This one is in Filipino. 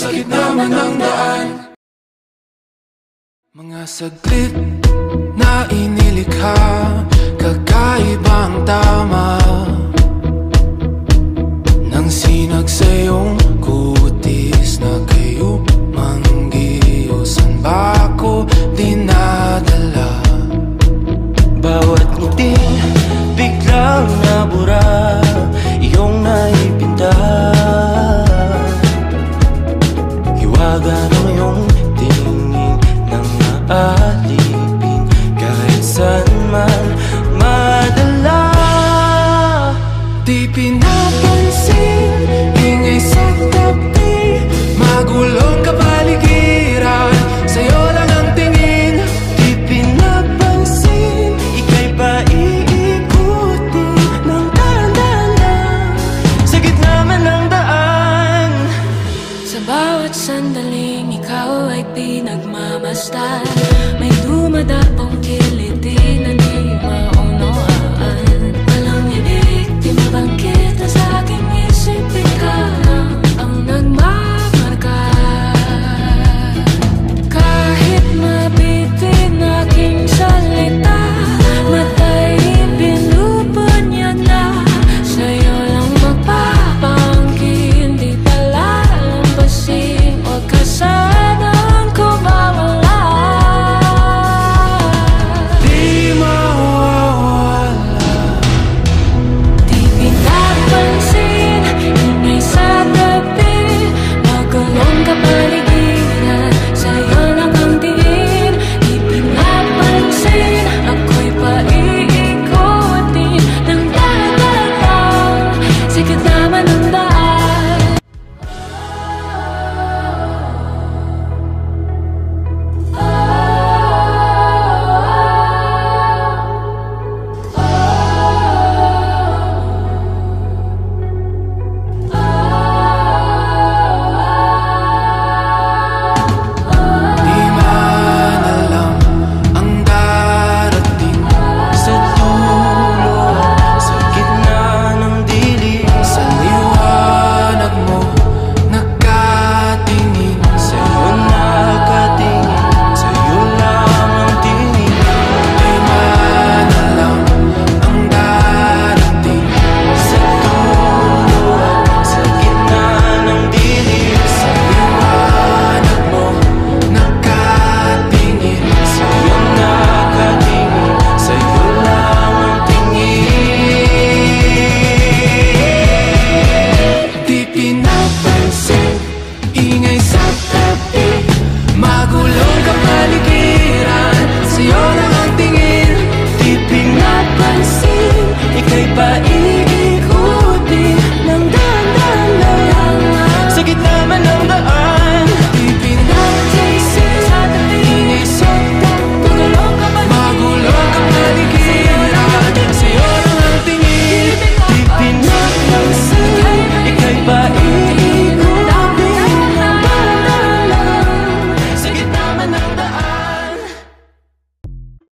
sa gitna man ng daan. Mga saglit na inilikha, kakaibang tama nang sinag sa iyong kutis na kayo manggiusan ba ako dinadala? Bawat ngiting biglang nabura, iyong naipinta. Hiwaga ng iyong tingin nang naalipin kahit saan man madala. Di pinapansin, ingay sa tabi, magulong kapaligiran, sa'yo lang ang tingin. Di pinapansin, ika'y paiikutin ng dahan-dahan sa gitna man ng daan. Sa bawat sandaling ikaw ay pinagmamasdan, may dumadapong kiliti na di maunawaan. Walang ibig, di mabangkit na sa aking isip, ikaw lang ang nagmamarka. Kahit mabitin aking salita, matay pinupunyag na, sa'yo lang magpapangkin, di pala lampasin, huwag ka sanang kumawala. Di mawawala. Di pinapansin, ingay sa tabi, magulong kapaligiran, sa'yo lang ang tingin. Di pinapansin, ako'y paiikutin ng dahan-dahan sa gitna man ng daan. Di man alam ang darating Sa dulo, sa gitna ng dilim, sa liwanag mo, nakatingin. sa'yo nakatingin, sa'yo lang ang tingin. Di man alam ang darating Sa dulo, sa gitna ng dilim, sa liwanag mo, nakatingin. sa'yo nakatingin, sa'yo lang ang tingin. Di pinapansin, ingay sa tabi, magulong kapaligiran, sa'yo lang ang tingin. Di pinapansin, ika'y paiikutin